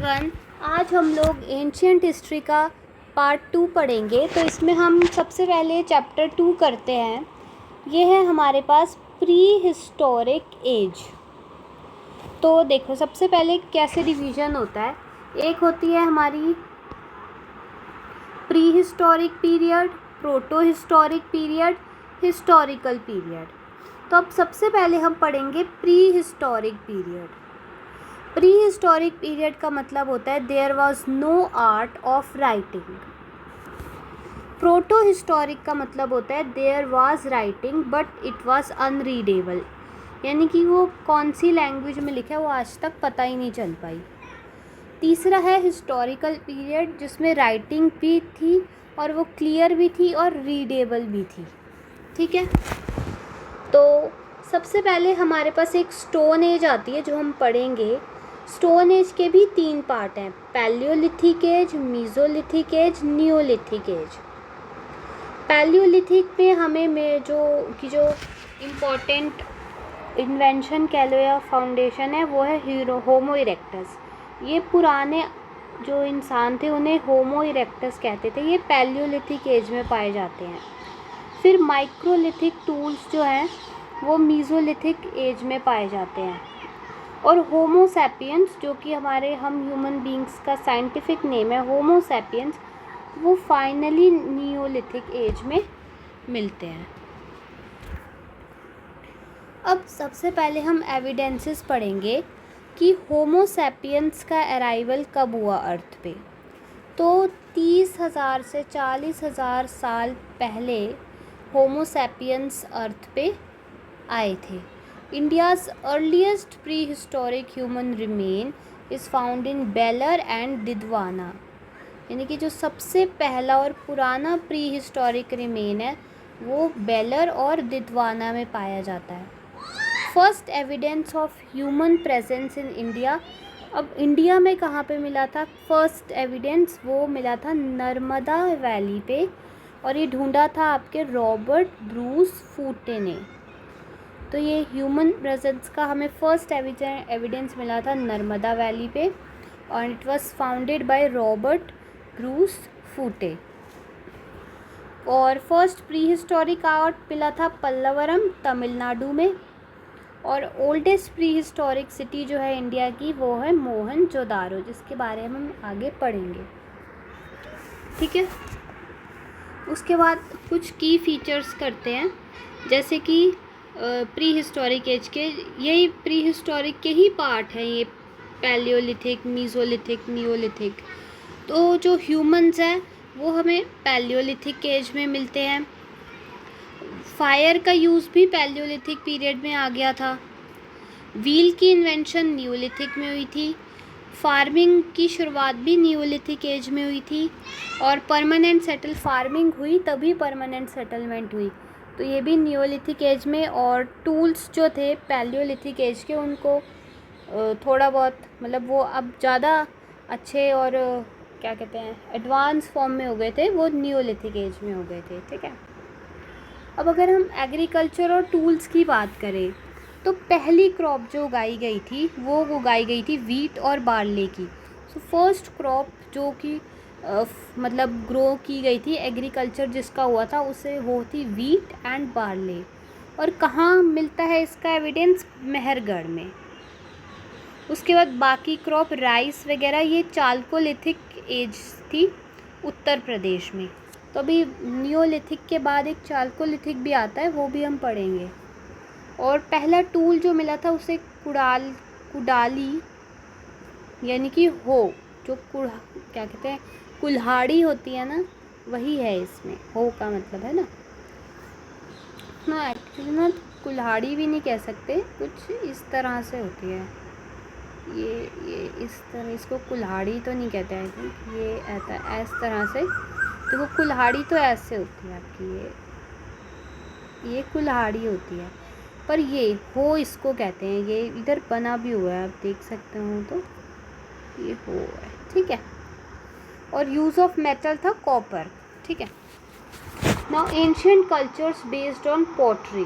Everyone, आज हम लोग एंशियंट हिस्ट्री का पार्ट 2 पढ़ेंगे। तो इसमें हम सबसे पहले चैप्टर 2 करते हैं। ये है हमारे पास प्री हिस्टोरिक एज। तो देखो, सबसे पहले कैसे डिवीज़न होता है। एक होती है हमारी pre historic period, proto historic period, historical period. तो अब सबसे पहले हम पढ़ेंगे pre historic period. Pre historic period का मतलब होता है there was no art of writing. Proto historic का मतलब होता है there was writing but it was unreadable, यानी कि वो कौन सी लैंग्वेज में लिखा है वो आज तक पता ही नहीं चल पाई। तीसरा है हिस्टोरिकल पीरियड, जिसमें राइटिंग भी थी और वो क्लियर भी थी और रीडेबल भी थी। ठीक है, तो सबसे पहले हमारे पास एक स्टोन एज आती है जो हम पढ़ेंगे। स्टोन एज के भी 3 पार्ट हैं, Palaeolithic age, Mesolithic age, Neolithic age. Palaeolithic में हमें जो इम्पोर्टेंट इन्वेंशन कह लो या फाउंडेशन है वो है होमो इरेक्टस। ये पुराने जो इंसान थे उन्हें होमो इरेक्टस कहते थे। ये पैलियोलिथिक एज में पाए जाते हैं। फिर माइक्रोलिथिक टूल्स जो हैं वो मीज़ोलिथिक एज में पाए जाते हैं। और होमो सैपियंस, जो कि हम ह्यूमन बींग्स का साइंटिफिक नेम है होमो सैपियंस, वो फाइनली नियोलिथिक एज में मिलते हैं। अब सबसे पहले हम एविडेंसेस पढ़ेंगे कि होमो सैपियंस का अराइवल कब हुआ अर्थ पे। तो 30,000 से 40,000 साल पहले होमो सैपियंस अर्थ पे आए थे। India's earliest prehistoric human remain is found in Belan and Didwana, यानी कि जो सबसे पहला और पुराना प्री हिस्टोरिक रिमेन है वो बेलर और दिद्वाना में पाया जाता है। First evidence of human presence in India, अब इंडिया में कहाँ पे मिला था फर्स्ट एविडेंस? वो मिला था नर्मदा वैली पे, और ये ढूंढा था आपके रॉबर्ट ब्रूस फूटे ने। तो ये ह्यूमन प्रेजेंस का हमें फर्स्ट एविडेंस मिला था नर्मदा वैली पे, और it was founded by Robert Bruce फूटे। और फर्स्ट प्री हिस्टोरिक आर्ट मिला था पल्लवरम, तमिलनाडु में। और ओल्डेस्ट प्री हिस्टोरिक सिटी जो है इंडिया की वो है मोहनजोदारो, जिसके बारे में हम आगे पढ़ेंगे। ठीक है, उसके बाद कुछ की फीचर्स करते हैं, जैसे कि प्री हिस्टोरिक एज के, यही प्री हिस्टोरिक के ही पार्ट हैं ये पैलियोलिथिक, मीज़ोलिथिक, नियोलिथिक। तो जो ह्यूमंस हैं वो हमें पैलियोलिथिक एज में मिलते हैं। फायर का यूज़ भी पैलियोलिथिक पीरियड में आ गया था। व्हील की इन्वेंशन नियोलिथिक में हुई थी। फार्मिंग की शुरुआत भी नियोलिथिक एज में हुई थी। और परमानेंट फार्मिंग हुई तभी परमानेंट सेटलमेंट हुई, तो ये भी नियोलिथिक एज में। और टूल्स जो थे पैलियोलिथिक एज के, उनको थोड़ा बहुत मतलब वो अब ज़्यादा अच्छे और क्या कहते हैं एडवांस फॉर्म में हो गए थे, वो नियोलिथिक एज में हो गए थे। ठीक है, अब अगर हम एग्रीकल्चर और टूल्स की बात करें तो पहली क्रॉप जो उगाई गई थी वो उगाई गई थी वीट और बार्ले की। सो फर्स्ट क्रॉप जो कि मतलब ग्रो की गई थी एग्रीकल्चर जिसका हुआ था उसे वो थी वीट एंड बार्ले। और कहाँ मिलता है इसका एविडेंस? मेहरगढ़ में। उसके बाद बाकी क्रॉप राइस वगैरह ये चालकोलिथिक एज थी उत्तर प्रदेश में। तो अभी नियोलिथिक के बाद एक चालकोलिथिक भी आता है, वो भी हम पढ़ेंगे। और पहला टूल जो मिला था उसे कुडाली यानी कि जो क्या कहते हैं कुल्हाड़ी होती है ना, वही है इसमें हो का मतलब है ना एक्चुअली ना कुल्हाड़ी भी नहीं कह सकते, कुछ इस तरह से होती है ये इस तरह, इसको कुल्हाड़ी तो नहीं कहते हैं। आई थिंक ये ऐसा इस तरह से, देखो कुल्हाड़ी तो ऐसे होती है आपकी, ये कुल्हाड़ी होती है, पर ये हो इसको कहते हैं। ये इधर बना भी हुआ है, आप देख सकते हो, तो ये हो है। ठीक है, और यूज़ ऑफ मेटल था कॉपर। ठीक है, now ancient cultures based on pottery.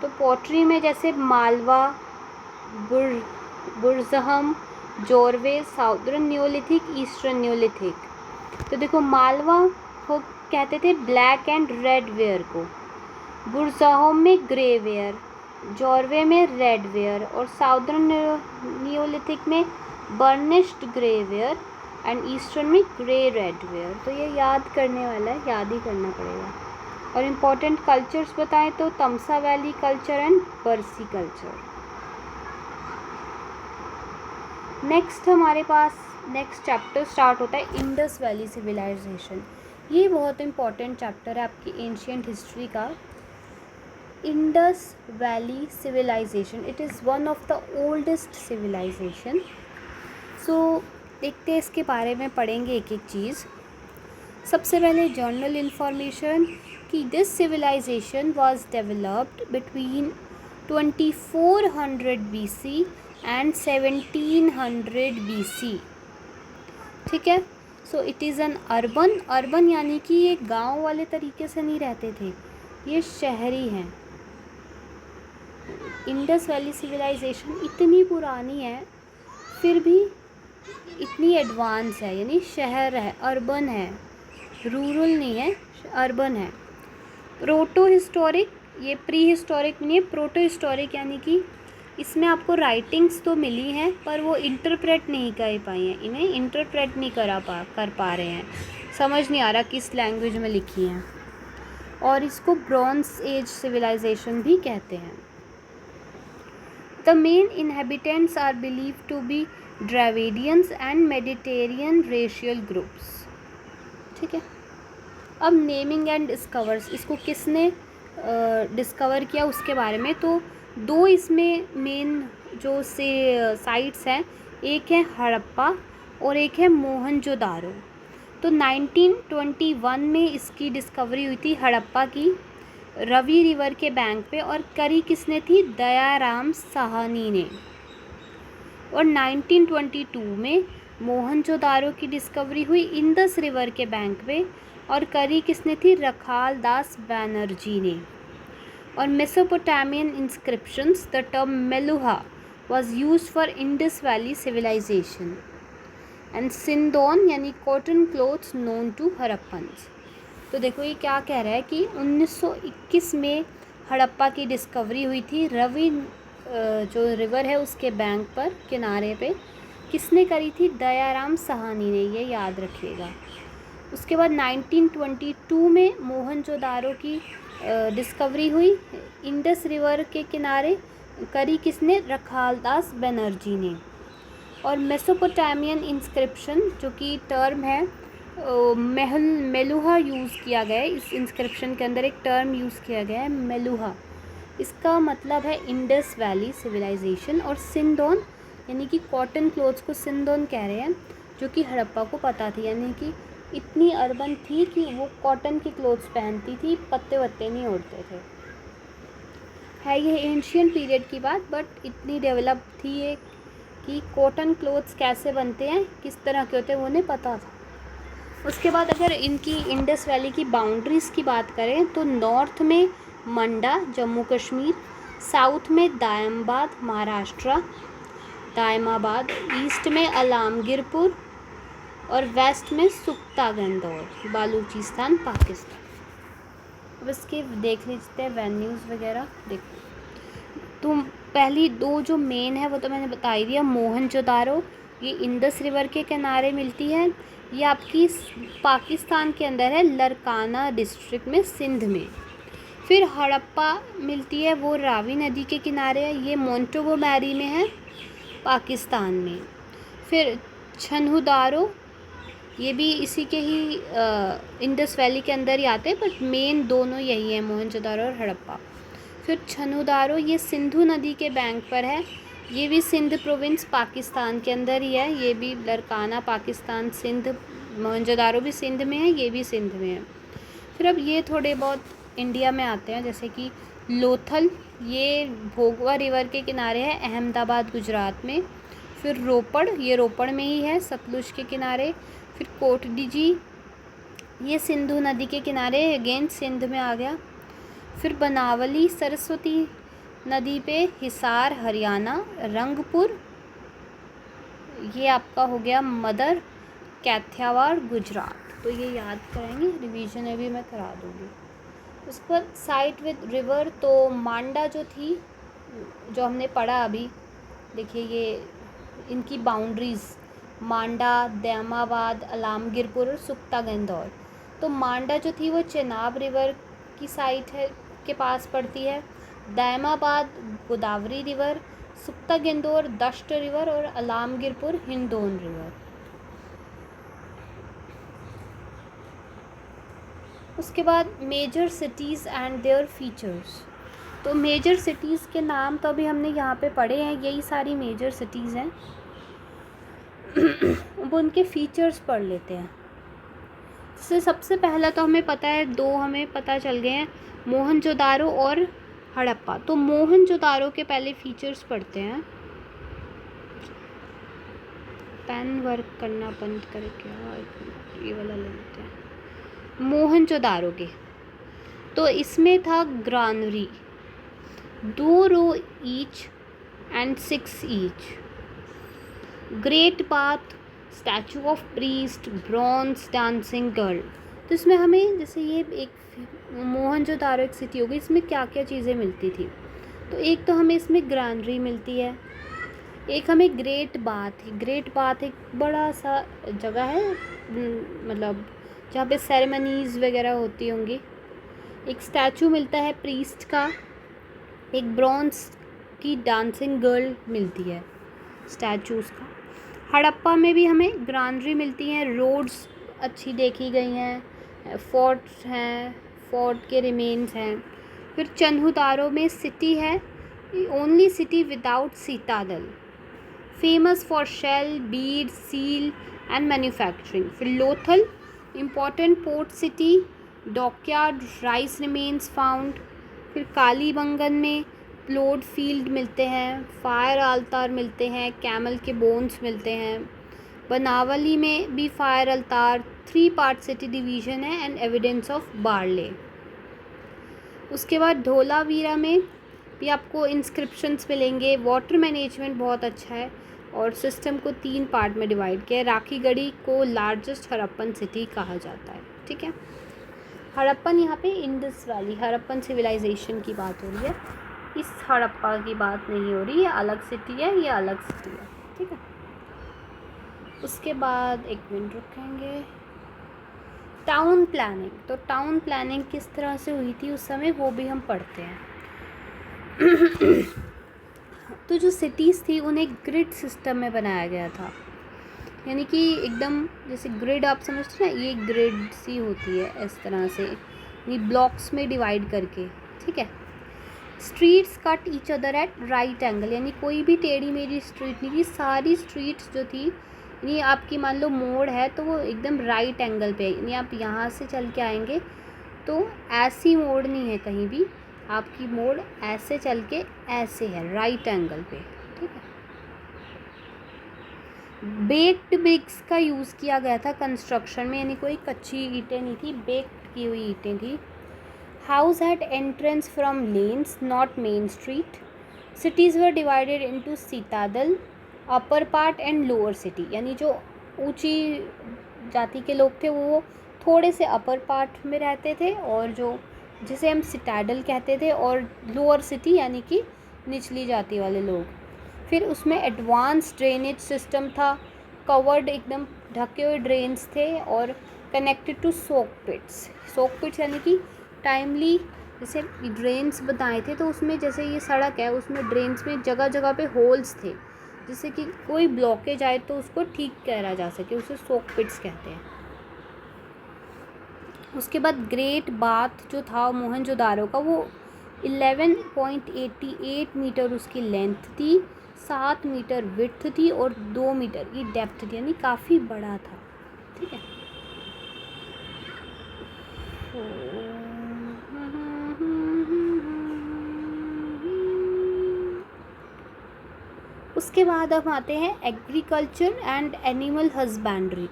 तो पॉटरी में जैसे Malwa, Burzahom, Jorwe southern Neolithic, eastern Neolithic. तो देखो मालवा को कहते थे ब्लैक एंड रेड वेयर को, बुरज़ाहोम में ग्रे वेयर, जॉर्वे में रेड वेयर और साउदर्न नियोलिथिक में burnished grey where and eastern में ग्रे रेड वेयर। तो ये याद करने वाला है, याद ही करना पड़ेगा। और इम्पॉर्टेंट कल्चर्स बताएं तो तमसा वैली कल्चर एंड बरसी कल्चर। नेक्स्ट हमारे पास नेक्स्ट चैप्टर स्टार्ट होता है इंडस वैली सिविलाइजेशन। ये बहुत इम्पॉर्टेंट चैप्टर है आपकी एंशियंट हिस्ट्री का। Indus valley civilisation, it is one of the oldest civilisation. So देखते हैं इसके बारे में, पढ़ेंगे एक एक चीज़। सबसे पहले जर्नल इंफॉर्मेशन कि this civilization was developed between 2400 BC and 1700 BC। ठीक है। So it is an urban यानी कि ये गांव वाले तरीके से नहीं रहते थे, ये शहरी हैं। इंडस वैली सिविलाइजेशन इतनी पुरानी है फिर भी इतनी एडवांस है, यानी शहर है, अर्बन है, रूरल नहीं है, अर्बन है। प्रोटो हिस्टोरिक, ये प्री हिस्टोरिक नहीं है, प्रोटो हिस्टोरिक यानी कि इसमें आपको राइटिंग्स तो मिली हैं पर वो इंटरप्रेट नहीं कर पाई हैं, इन्हें इंटरप्रेट नहीं कर पा रहे हैं, समझ नहीं आ रहा किस लैंग्वेज में लिखी हैं। और इसको ब्रॉन्ज एज सिविलाइजेशन भी कहते हैं। The main inhabitants are believe to be Dravidians and Mediterranean racial groups. ठीक है। अब नेमिंग एंड डिस्कवर्स, इसको किसने डिस्कवर किया उसके बारे में। तो दो इसमें मेन जो से साइट्स हैं, एक है हड़प्पा और एक है मोहनजोदारो। तो 1921 में इसकी डिस्कवरी हुई थी हड़प्पा की, रवि रिवर के बैंक पे, और करी किसने थी, दयाराम साहनी ने। और 1922 में मोहनजोदारो की डिस्कवरी हुई इंदस रिवर के बैंक पे, और करी किसने थी, रखाल दास बैनर्जी ने। और Mesopotamian inscriptions, the term Meluha was used for Indus Valley civilization and sindon यानी cotton cloths known to Harappans. तो देखो ये क्या कह रहा है कि 1921 में हड़प्पा की डिस्कवरी हुई थी, रवि जो रिवर है उसके बैंक पर, किनारे पे। किसने करी थी, दयाराम साहनी ने, ये याद रखिएगा। उसके बाद 1922 में मोहनजोदारो की डिस्कवरी हुई इंडस रिवर के किनारे, करी किसने, रखालदास बनर्जी ने। और मेसोपोटामियन इंस्क्रिप्शन जो कि टर्म है मेलुहा यूज़ किया गया है, इस इंस्क्रिप्शन के अंदर एक टर्म यूज़ किया गया है मेलुहा, इसका मतलब है इंडस वैली सिविलाइजेशन। और सिंदोन यानी कि कॉटन क्लोथ्स को सिंदोन कह रहे हैं, जो कि हड़प्पा को पता थी, यानी कि इतनी अर्बन थी कि वो कॉटन की क्लोथ्स पहनती थी, पत्ते वत्ते नहीं ओढ़ते थे। है ये एंशियंट पीरियड की बात, बट इतनी डेवलप थी ये कि कॉटन क्लोथ्स कैसे बनते हैं, किस तरह के होते हैं, वो उन्हें पता था। उसके बाद अगर इनकी इंडस वैली की बाउंड्रीज़ की बात करें तो नॉर्थ में मंडा जम्मू कश्मीर, साउथ में दायमाबाद महाराष्ट्र, दायमाबाद, ईस्ट में अलामगिरपुर और वेस्ट में सुक्ता गंदौर बालूचिस्तान पाकिस्तान। अब इसके देख लीजिए हैं वेन्यूज़ वगैरह। देखो तो पहली दो जो मेन है वो तो मैंने बता ही दिया, मोहनजोदारो ये इंडस रिवर के किनारे मिलती है, ये आपकी पाकिस्तान के अंदर है, लरकाना डिस्ट्रिक्ट में, सिंध में। फिर हड़प्पा मिलती है, वो रावी नदी के किनारे है, ये मोंटेगोमेरी में है, पाकिस्तान में। फिर छन्हुदारो, ये भी इसी के ही इंडस वैली के अंदर ही आते हैं, बट मेन दोनों यही है, मोहनजोदारो और हड़प्पा। फिर छन्हुदारो ये सिंधु नदी के बैंक पर है, ये भी सिंध प्रोविंस पाकिस्तान के अंदर ही है, ये भी लरकाना पाकिस्तान, सिंध, मोहनजोदारो भी सिंध में है, ये भी सिंध में है। फिर अब ये थोड़े बहुत इंडिया में आते हैं, जैसे कि लोथल, ये भोगवा रिवर के किनारे है, अहमदाबाद गुजरात में। फिर रोपड़, ये रोपड़ में ही है, सतलुज के किनारे। फिर कोटडीजी, ये सिंधु नदी के किनारे, अगेन सिंध में आ गया। फिर बनावली सरस्वती नदी पे, हिसार हरियाणा, रंगपुर ये आपका हो गया मदर काठियावाड़ गुजरात, तो ये याद करेंगे, रिवीजन अभी मैं करा दूँगी। उसके बाद साइट विद रिवर, तो मांडा जो थी, जो हमने पढ़ा अभी, देखिए ये इनकी बाउंड्रीज़, मांडा, दैमाबाद, अलामगीरपुर और सुक्ता गंदौर। तो मांडा जो थी वो चेनाब रिवर की साइट है, के पास पड़ती है। दैमाबाद गोदावरी रिवर, सुक्ता गेंदौर दश्त रिवर और अलामगीरपुर हिंडोन रिवर। उसके बाद major cities and their features, तो मेजर सिटीज़ के नाम तो अभी हमने यहाँ पे पढ़े हैं, यही सारी मेजर सिटीज़ हैं। वो उनके फीचर्स पढ़ लेते हैं। जैसे सबसे पहला तो हमें पता है, दो हमें पता चल गए हैं, मोहनजोदारो और हड़प्पा। तो मोहनजोदारो के पहले फीचर्स पढ़ते हैं। पेन वर्क करना बंद करके ये वाला ले लेते हैं। मोहनजोदारो के, तो इसमें था granary, 2 row each and 6 each, great bath, statue of priest, bronze dancing girl. तो इसमें हमें, जैसे ये एक मोहनजोदारो एक सिटी होगी, इसमें क्या क्या चीज़ें मिलती थी, तो एक तो हमें इसमें ग्रानरी मिलती है, एक हमें ग्रेट बाथ है। ग्रेट बाथ एक बड़ा सा जगह है, मतलब जहाँ पे सेरेमनीज़ वगैरह होती होंगी। एक स्टैचू मिलता है प्रीस्ट का, एक ब्रॉन्ज की डांसिंग गर्ल मिलती है स्टैचूज़ का। हड़प्पा में भी हमें ग्रानरी मिलती हैं, रोड्स अच्छी देखी गई हैं, फोर्ट्स हैं, फोर्ट के रिमेन्स हैं। फिर चन्हुदारो में सिटी है, only city without citadel, famous for shell, bead, seal and manufacturing. फिर Lothal, important port city, dockyard, rice remains found. फिर कालीबंगन में प्लोड फील्ड मिलते हैं, फायर अल्तार मिलते हैं, कैमल के बोन्स मिलते हैं। बनावली में भी fire altar, 3 part city division है एंड एविडेंस ऑफ बार्ले। उसके बाद धोलावीरा में भी आपको इंस्क्रिप्शंस मिलेंगे। वाटर मैनेजमेंट बहुत अच्छा है और सिस्टम को 3 पार्ट में डिवाइड किया है। राखीगढ़ी को लार्जेस्ट हड़प्पन सिटी कहा जाता है। ठीक है, हड़प्पन यहाँ पे इंडस वैली हड़प्पन सिविलाइजेशन की बात हो रही है, इस हड़प्पा की बात नहीं हो रही है, अलग सिटी है, ये अलग सिटी है। ठीक है, उसके बाद 1 मिनट रुकेंगे। टाउन प्लानिंग, तो टाउन प्लानिंग किस तरह से हुई थी उस समय, वो भी हम पढ़ते हैं। तो जो सिटीज़ थी उन्हें ग्रिड सिस्टम में बनाया गया था, यानी कि एकदम जैसे ग्रिड आप समझते हैं ना, ये ग्रिड सी होती है इस तरह से, यानी ब्लॉक्स में डिवाइड करके। ठीक है, streets cut each other at right angle, यानी कोई भी टेढ़ी मेढ़ी स्ट्रीट नहीं थी, सारी स्ट्रीट्स जो थी, यानी आपकी मान लो मोड़ है तो वो एकदम राइट एंगल पे, यानी आप यहाँ से चल के आएंगे तो ऐसी मोड़ नहीं है कहीं भी, आपकी मोड़ ऐसे चल के ऐसे है राइट एंगल पे। ठीक है, बेक्ड ब्रिक्स का यूज़ किया गया था कंस्ट्रक्शन में, यानी कोई कच्ची ईंटें नहीं थी, बेक्ड की हुई ईंटें थी। House had entrance from lanes, not main street. Cities were divided into citadel, upper part and lower city. यानी जो ऊंची जाति के लोग थे वो थोड़े से अपर पार्ट में रहते थे, और जो जिसे हम सिटाडल कहते थे, और लोअर सिटी यानी कि निचली जाति वाले लोग। फिर उसमें एडवांस ड्रेनेज सिस्टम था, कवर्ड एकदम ढके हुए ड्रेन्स थे, और कनेक्टेड टू सोक पिट्स। सोक पिट्स यानी कि टाइमली, जैसे ड्रेन्स बताए थे तो उसमें जैसे ये सड़क है उसमें ड्रेन्स में जगह जगह पे होल्स थे, जिससे कि कोई ब्लॉकेज आए तो उसको ठीक करा जा सके, उसे सोक पिट्स कहते हैं। उसके बाद ग्रेट बाथ जो था मोहनजोदारो का, वो 11.88 मीटर उसकी लेंथ थी, 7 मीटर विड्थ थी और 2 मीटर की डेप्थ थी, यानी काफ़ी बड़ा था। ठीक है, उसके बाद हम आते हैं एग्रीकल्चर एंड एनिमल हस्बेंड्री।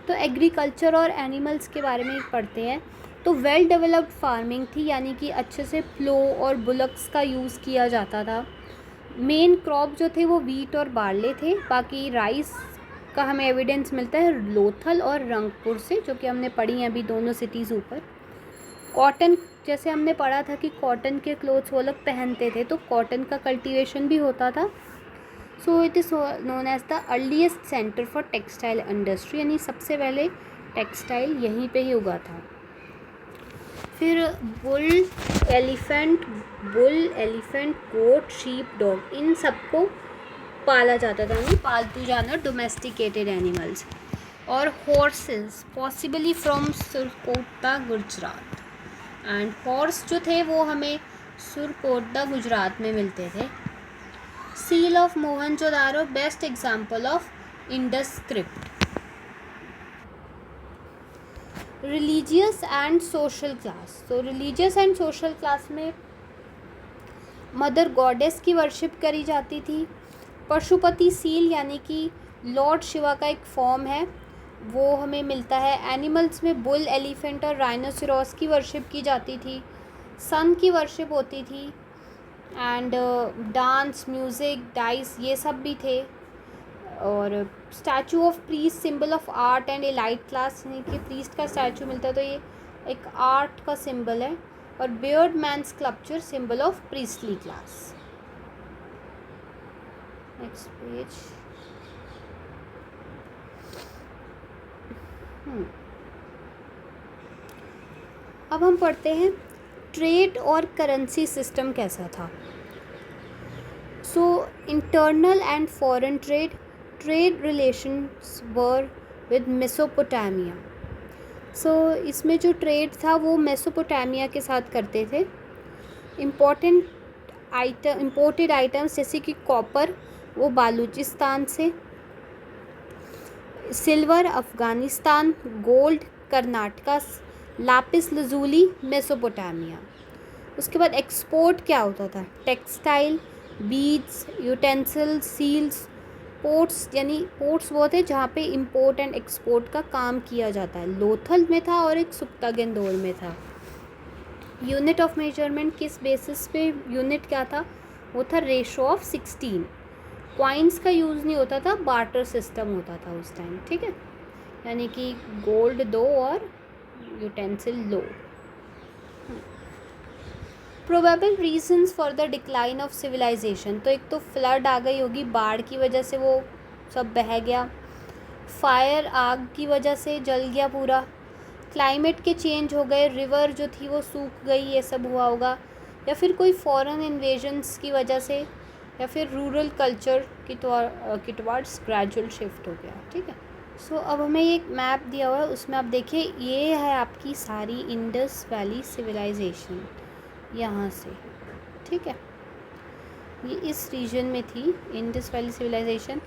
तो एग्रीकल्चर और एनिमल्स के बारे में पढ़ते हैं। तो वेल डेवलप्ड फार्मिंग थी, यानी कि अच्छे से प्लो और बुलक्स का यूज़ किया जाता था। मेन क्रॉप जो थे वो वीट और बार्ले थे, बाकी राइस का हमें एविडेंस मिलता है लोथल और रंगपुर से, जो कि हमने पढ़ी हैं अभी दोनों सिटीज़ ऊपर। कॉटन, जैसे हमने पढ़ा था कि कॉटन के क्लोथ्स वो लोग पहनते थे, तो कॉटन का कल्टीवेशन भी होता था। So it is known as the earliest centre for textile industry, यानी सबसे पहले टेक्सटाइल यहीं पे ही उगा था। फिर bull elephant, goat, sheep, dog, इन सबको पाला जाता था, यानी पालतू जानवर, डोमेस्टिकेटेड एनिमल्स। और horses possibly from Surkotada Gujarat, and horse जो थे वो हमें सुरकोटा गुजरात में मिलते थे। Seal of Mohenjodaro, best example of Indus script. Religious and social class, तो रिलीजियस एंड सोशल क्लास में मदर गॉडेस की वर्शिप करी जाती थी। पशुपति सील यानी कि लॉर्ड शिवा का एक फॉर्म है, वो हमें मिलता है। एनिमल्स में बुल, एलिफेंट और राइनोसेरोस की वर्शिप की जाती थी। सन की वर्शिप होती थी। एंड डांस, म्यूज़िक, डाइस, ये सब भी थे। और statue of priest, symbol of art and elite class, यानी कि प्रीस्ट का स्टैचू मिलता है तो ये एक आर्ट का सिंबल है। और beard man sculpture, symbol of priestly class. Next page. अब हम पढ़ते हैं ट्रेड और करेंसी सिस्टम कैसा था। So internal and foreign trade relations were with Mesopotamia. So इसमें जो ट्रेड था वो मेसोपोटामिया के साथ करते थे। इम्पोर्टेड आइटम्स जैसे कि कॉपर, वो बालूचिस्तान से, silver Afghanistan, gold Karnataka, lapis lazuli Mesopotamia. उसके बाद एक्सपोर्ट क्या होता था, textile, beads, utensils, seals. Ports, यानी पोर्ट्स वो थे जहाँ पे इंपोर्ट एंड एक्सपोर्ट का काम किया जाता है, लोथल में था और एक सुक्ता गेंदोर में था। यूनिट ऑफ मेजरमेंट किस बेसिस पे यूनिट क्या था, वो था रेशो ऑफ 16। कॉइन्स का यूज़ नहीं होता था, बार्टर सिस्टम होता था उस टाइम, ठीक है, यानी कि गोल्ड दो और यूटेंसिल लो। Probable reasons for the decline of civilization, तो एक तो फ्लड आ गई होगी, बाढ़ की वजह से वो सब बह गया। फायर, आग की वजह से जल गया पूरा। क्लाइमेट के चेंज हो गए, रिवर जो थी वो सूख गई, ये सब हुआ होगा। या फिर कोई फॉरेन इन्वेजन्स की वजह से, या फिर रूरल कल्चर की टुवर्ड्स ग्रेजुअल शिफ्ट हो गया, ठीक है। सो अब हमें एक मैप दिया हुआ है, उसमें आप देखिए ये है आपकी सारी इंडस वैली सिविलाइजेशन यहाँ से, ठीक है। ये इस रीजन में थी इंडस वैली सिविलाइजेशन।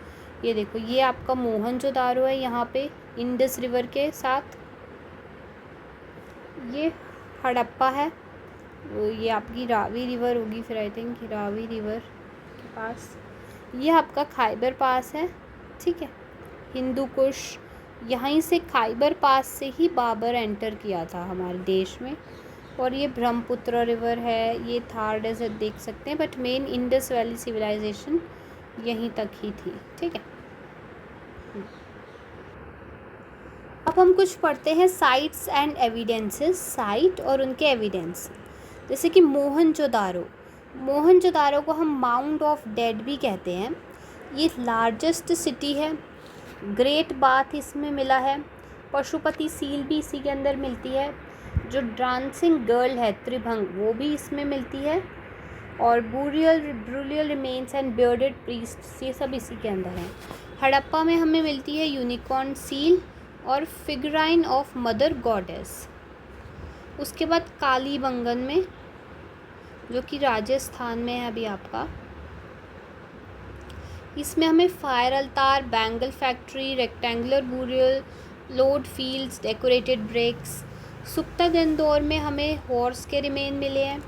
ये देखो, ये आपका मोहनजोदारो है यहाँ पे इंडस रिवर के साथ। ये हड़प्पा है, ये आपकी रावी रिवर होगी फिर, आई थिंक रावी रिवर के पास। ये आपका खाइबर पास है, ठीक है, हिंदू कुश। यहीं से खाइबर पास से ही बाबर एंटर किया था हमारे देश में। और ये ब्रह्मपुत्र रिवर है, ये थार डेजर्ट देख सकते हैं, but main Indus valley civilization यहीं तक ही थी, ठीक है। अब हम कुछ पढ़ते हैं साइट्स एंड एविडेंसेस, साइट और उनके एविडेंस। जैसे कि मोहनजोदारो को हम माउंट ऑफ डेड भी कहते हैं। ये लार्जेस्ट सिटी है। ग्रेट बाथ इसमें मिला है। पशुपति सील भी इसी के अंदर मिलती है। जो डांसिंग गर्ल है त्रिभंग, वो भी इसमें मिलती है। और ब्रूरियल रिमेन्स एंड बियर्डेड प्रीस्ट, ये सब इसी के अंदर हैं। हड़प्पा में हमें मिलती है यूनिकॉर्न सील और फिगराइन ऑफ मदर गॉडेस। उसके बाद कालीबंगन में, जो कि राजस्थान में है अभी आपका, इसमें हमें fire altar, bangle factory, rectangular burial, load fields, decorated bricks. सुक्ता गेंदौर में हमें हॉर्स के रिमेन मिले हैं।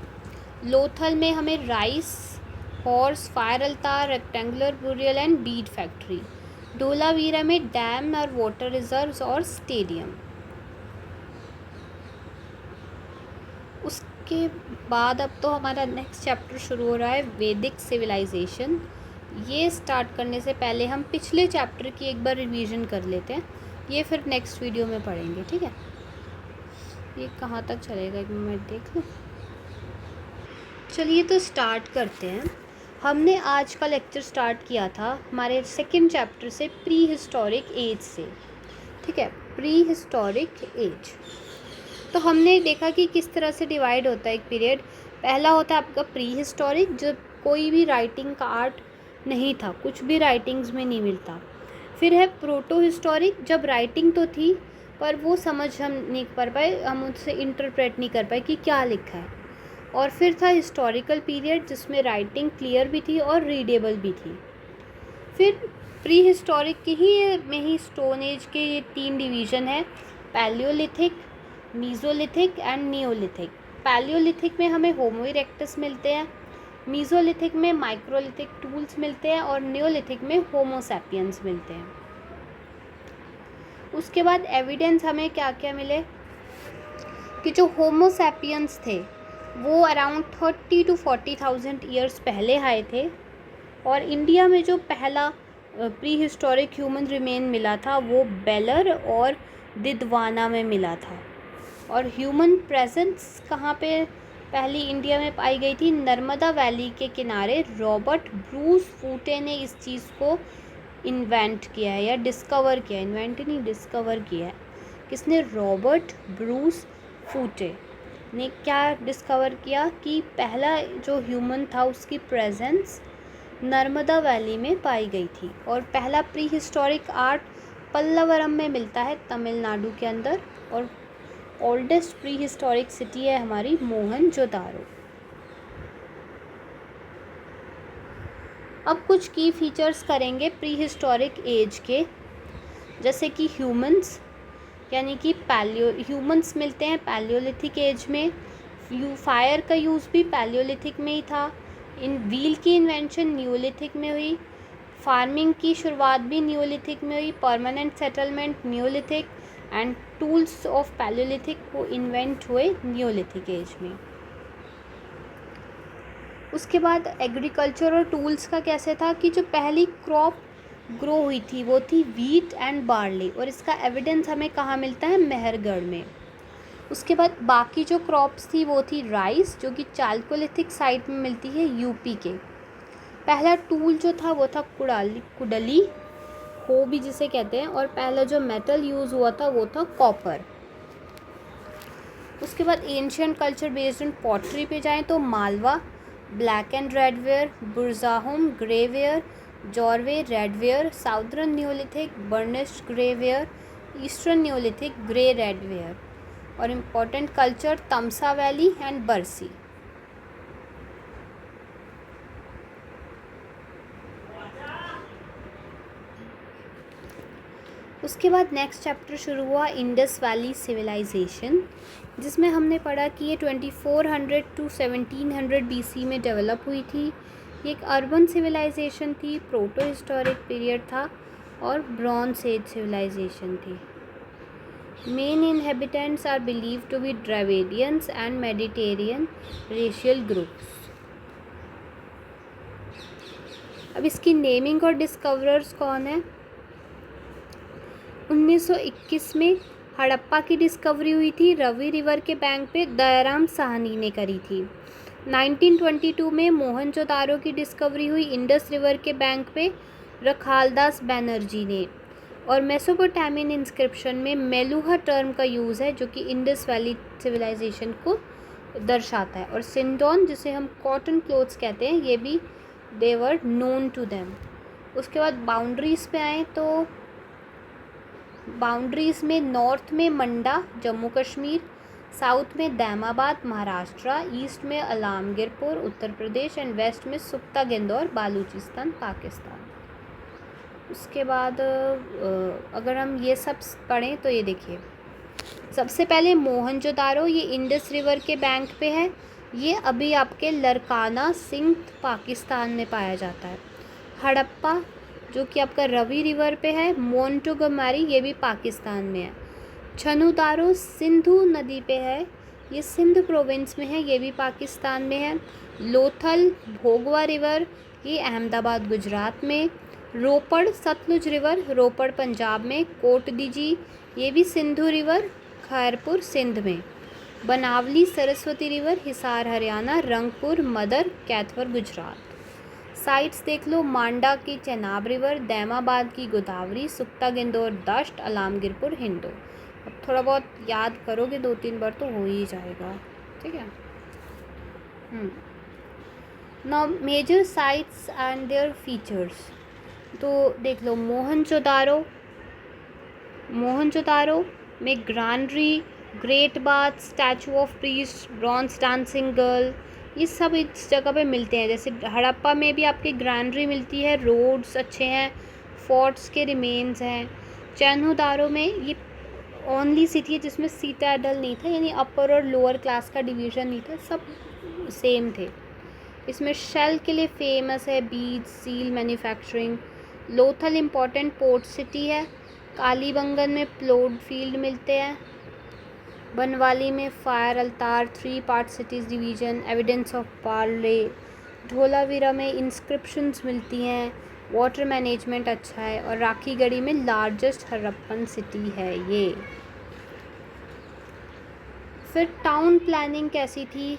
लोथल में हमें rice, horse, fire altar, rectangular burial and bead factory. Dholavira में डैम और वाटर रिजर्व्स और स्टेडियम। उसके बाद अब तो हमारा नेक्स्ट चैप्टर शुरू हो रहा है, वैदिक सिविलाइजेशन। ये स्टार्ट करने से पहले हम पिछले चैप्टर की एक बार रिवीजन कर लेते हैं, ये फिर नेक्स्ट वीडियो में पढ़ेंगे, ठीक है। ये कहाँ तक चलेगा, एक मिनट देख लूँ। चलिए तो स्टार्ट करते हैं। हमने आज का लेक्चर स्टार्ट किया था हमारे सेकंड चैप्टर से, प्री हिस्टोरिक एज से, ठीक है, प्री हिस्टोरिक एज। तो हमने देखा कि किस तरह से डिवाइड होता है एक पीरियड। पहला होता है आपका प्री हिस्टोरिक, जब कोई भी राइटिंग का आर्ट नहीं था, कुछ भी राइटिंग्स में नहीं मिलता। फिर है प्रोटो हिस्टोरिक, जब राइटिंग तो थी पर वो समझ हम नहीं कर पाए, हम उससे इंटरप्रेट नहीं कर पाए कि क्या लिखा है। और फिर था हिस्टोरिकल पीरियड, जिसमें राइटिंग क्लियर भी थी और रीडेबल भी थी। फिर प्री हिस्टोरिक के ही में ही स्टोन एज के ये 3 डिवीज़न है, पैलियोलिथिक, मीज़ोलिथिक एंड नियोलिथिक। पैलियोलिथिक में हमें होमो इरेक्टस मिलते हैं, मीज़ोलिथिक में माइक्रोलिथिक टूल्स मिलते हैं और नियोलिथिक में होमो सैपियंस मिलते हैं। उसके बाद एविडेंस हमें क्या क्या मिले कि जो होमो सैपियंस थे वो अराउंड 30 to 40,000 ईयर्स पहले आए थे। और इंडिया में जो पहला प्री हिस्टोरिक ह्यूमन रिमेन मिला था वो बेलर और दिदवाना में मिला था। और ह्यूमन प्रेजेंस कहाँ पे पहली इंडिया में पाई गई थी, नर्मदा वैली के किनारे रॉबर्ट ब्रूस फूटे ने इस चीज़ को इन्वेंट किया है या डिस्कवर किया, इन्वेंट नहीं डिस्कवर किया है। किसने, रॉबर्ट ब्रूस फूटे ने क्या डिस्कवर किया कि पहला जो ह्यूमन था उसकी प्रेजेंस नर्मदा वैली में पाई गई थी। और पहला प्री हिस्टोरिक आर्ट पल्लवरम में मिलता है तमिलनाडु के अंदर। और ओल्डेस्ट प्री हिस्टोरिक सिटी है हमारी मोहनजोदारो। अब कुछ की फीचर्स करेंगे प्री हिस्टोरिक एज के, जैसे कि ह्यूमंस, यानी कि ह्यूमंस मिलते हैं पैलियोलिथिक एज में। फायर का यूज़ भी पैलियोलिथिक में ही था। इन व्हील की इन्वेंशन नियोलिथिक में हुई। फार्मिंग की शुरुआत भी नियोलिथिक में हुई। Permanent settlement Neolithic and tools of Palaeolithic को इन्वेंट हुए नियोलिथिक एज में। उसके बाद एग्रीकल्चर और टूल्स का कैसे था कि जो पहली क्रॉप ग्रो हुई थी वो थी वीट एंड बार्ली, और इसका एविडेंस हमें कहाँ मिलता है, मेहरगढ़ में। उसके बाद बाकी जो क्रॉप्स थी वो थी राइस, जो कि चालकोलिथिक साइट में मिलती है यूपी के। पहला टूल जो था वो था कुडली, हो भी जिसे कहते हैं। और पहला जो मेटल यूज़ हुआ था वो था कॉपर। उसके बाद ancient culture based on pottery पे जाएं तो Malwa black and red ware, Burzahom grey ware, Jorwe red ware, southern Neolithic burnished grey ware, eastern Neolithic grey red ware. और important culture Tamsa valley and Barsi. उसके बाद नेक्स्ट चैप्टर शुरू हुआ इंडस वैली सिविलाइजेशन, जिसमें हमने पढ़ा कि ये 2400 to 1700 BC में डेवलप हुई थी। ये एक अर्बन सिविलाइजेशन थी, प्रोटो हिस्टोरिक पीरियड था और ब्रॉन्ज एज सिविलाइजेशन थी। Main inhabitants are believe to be Dravidians and Mediterranean racial groups. अब इसकी नेमिंग और डिस्कवरर्स कौन है। 1921 में हड़प्पा की डिस्कवरी हुई थी, रवि रिवर के बैंक पे दयाराम साहनी ने करी थी। 1922 में मोहनजोदारो की डिस्कवरी हुई इंडस रिवर के बैंक पे रखालदास बनर्जी ने। और मेसोपोटामियन इंस्क्रिप्शन में मेलुहा टर्म का यूज़ है, जो कि इंडस वैली सिविलाइजेशन को दर्शाता है। और सिंडोन, जिसे हम कॉटन क्लोथ्स कहते हैं, ये भी दे वर नोन टू देम। उसके बाद बाउंड्रीज़ पे आएँ तो बाउंड्रीज़ में नॉर्थ में मंडा जम्मू कश्मीर, साउथ में दैमाबाद महाराष्ट्र, ईस्ट में अलामगिरपुर उत्तर प्रदेश एंड वेस्ट में सुक्ता गेंदौर बालूचिस्तान पाकिस्तान। उसके बाद अगर हम ये सब पढ़ें तो ये देखिए, सबसे पहले मोहनजोदारो, ये इंडस रिवर के बैंक पे है। ये अभी आपके लरकाना सिंध पाकिस्तान में पाया जाता है। हड़प्पा जो कि आपका रवि रिवर पे है। मोन्टोगोमेरी ये भी पाकिस्तान में है। छनुदारो सिंधु नदी पे है, ये सिंध प्रोविंस में है, ये भी पाकिस्तान में है। लोथल भोगवा रिवर ये अहमदाबाद गुजरात में। रोपड़ सतलुज रिवर, रोपड़ पंजाब में। कोट दीजी, ये भी सिंधु रिवर, खैरपुर सिंध में। बनावली सरस्वती रिवर, हिसार हरियाणा। रंगपुर मदर, कैथवर गुजरात। साइट्स देख लो, मांडा की चेनाब रिवर, दैमाबाद की गोदावरी, सुक्ता गेंदौर दश्त, अलामगीरपुर हिंदू। अब थोड़ा बहुत याद करोगे 2-3 बार तो हो ही जाएगा, ठीक है। Now major sites and their features, तो देख लो मोहनजोदारो में granary, great bath, statue of priest, bronze dancing girl, ये सब इस जगह पे मिलते हैं। जैसे हड़प्पा में भी आपकी ग्रानरी मिलती है, रोड्स अच्छे हैं, फोर्ट्स के रिमेन्स हैं। चैन्हुदारो में ये ओनली सिटी है जिसमें सीटाडल नहीं था, यानी अपर और लोअर क्लास का डिवीज़न नहीं था, सब सेम थे। इसमें शेल के लिए फेमस है, bead seal manufacturing. Lothal important port city है। कालीबंगन में प्लॉट फील्ड मिलते हैं। बनवाली में fire altar, 3 part cities division, evidence of barley. Dholavira में इंस्क्रिप्शंस मिलती हैं, वाटर मैनेजमेंट अच्छा है। और राखीगढ़ी में लार्जेस्ट हड़प्पन सिटी है ये। फिर टाउन प्लानिंग कैसी थी?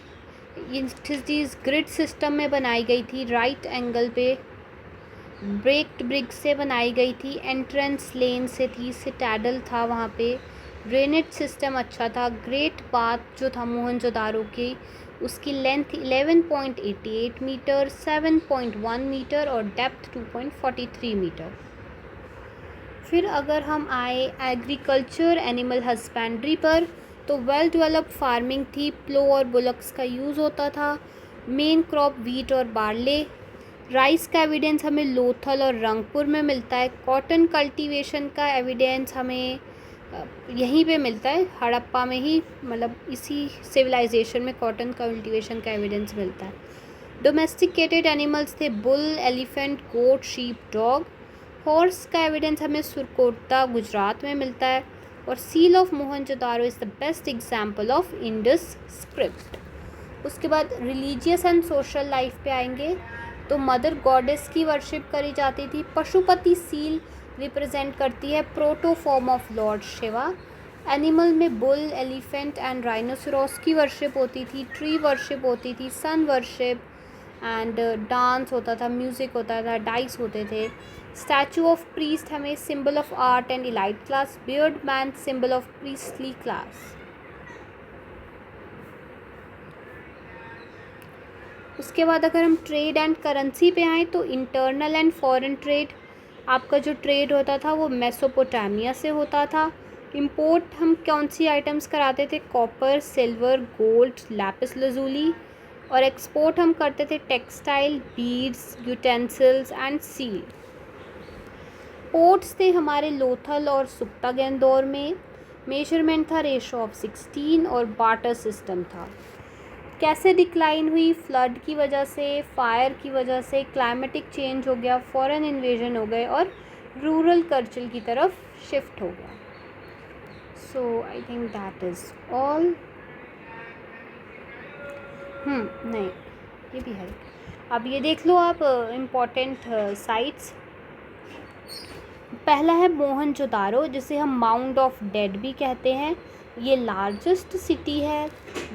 ये सिटीज़ ग्रिड सिस्टम में बनाई गई थी, राइट एंगल पे, ब्रेक्ड ब्रिक से बनाई गई थी, एंट्रेंस लेन से थी, सिटाडल था वहाँ पे, ड्रेनेज सिस्टम अच्छा था। ग्रेट बाथ जो था मोहनजोदारो की, उसकी लेंथ 11.88 मीटर, 7.1 मीटर और डेप्थ 2.43 मीटर। फिर अगर हम आए एग्रीकल्चर एनिमल हस्बेंड्री पर, तो वेल डेवलप्ड फार्मिंग थी, प्लो और बुलक्स का यूज़ होता था। मेन क्रॉप वीट और बार्ले। राइस का एविडेंस हमें लोथल और रंगपुर में मिलता है। कॉटन कल्टीवेशन का एविडेंस हमें यहीं पे मिलता है, हड़प्पा में ही, मतलब इसी सिविलाइजेशन में कॉटन कल्टीवेशन का एविडेंस मिलता है। डोमेस्टिकेटेड एनिमल्स थे bull, elephant, goat, sheep, dog. Horse का एविडेंस हमें सुरकोटा गुजरात में मिलता है। और seal of Mohenjodaro is the best example of Indus script. उसके बाद रिलीजियस एंड सोशल लाइफ पे आएंगे, तो मदर गॉडेस की वर्शिप करी जाती थी। पशुपति सील रिप्रेजेंट करती है proto form of Lord Shiva. Animal में बुल, एलिफेंट एंड राइनोसोरस की वर्शिप होती थी। ट्री वर्शिप होती थी, सन वर्शिप एंड डांस होता था, म्यूज़िक होता था, डाइस होते थे। स्टैचू ऑफ प्रीस्ट हमें symbol of art and elite class. Beard man symbol of priestly class. उसके बाद अगर हम ट्रेड एंड करेंसी पे आएँ, तो इंटरनल एंड फॉरेन ट्रेड, आपका जो ट्रेड होता था वो मेसोपोटामिया से होता था। इंपोर्ट हम कौन सी आइटम्स कराते थे? Copper, silver, gold, Lapis lazuli. और एक्सपोर्ट हम करते थे textile, beads, utensils and seal. Ports थे हमारे लोथल और सुक्ता गेंदौर में। मेजरमेंट था रेशो ऑफ 16 और बार्टर सिस्टम था। कैसे डिक्लाइन हुई? फ्लड की वजह से, फायर की वजह से, क्लाइमेटिक चेंज हो गया, फॉरेन इन्वेजन हो गए और रूरल कल्चर की तरफ शिफ्ट हो गया। So I think that is all. नहीं, ये भी है। अब ये देख लो आप इम्पोर्टेंट साइट्स। पहला है मोहनजोदारो, जिसे हम माउंट ऑफ डेड भी कहते हैं। ये लार्जेस्ट सिटी है।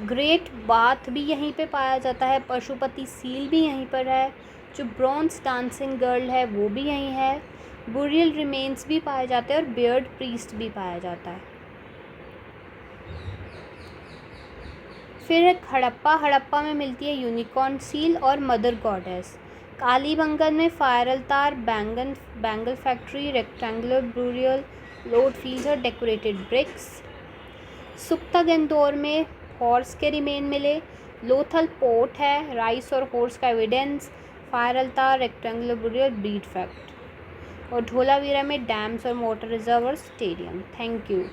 ग्रेट बाथ भी यहीं पे पाया जाता है। पशुपति सील भी यहीं पर है। जो ब्रॉन्ज डांसिंग गर्ल है वो भी यहीं है। बुरियल रिमेन्स भी पाए जाते हैं और बियर्ड प्रीस्ट भी पाया जाता है। फिर हड़प्पा में मिलती है यूनिकॉर्न सील और मदर गॉडेस। कालीबंगन में fire altar, bangle factory, rectangular burial, road field और डेकोरेटेड ब्रिक्स। सुक्ता गेंदौर में हॉर्स के रिमेन मिले। लोथल पोर्ट है, राइस और हॉर्स का evidence, fire altar, rectangular burial, bead factory. और धोलावीरा में डैम्स और वाटर रिजर्व और स्टेडियम। Thank you.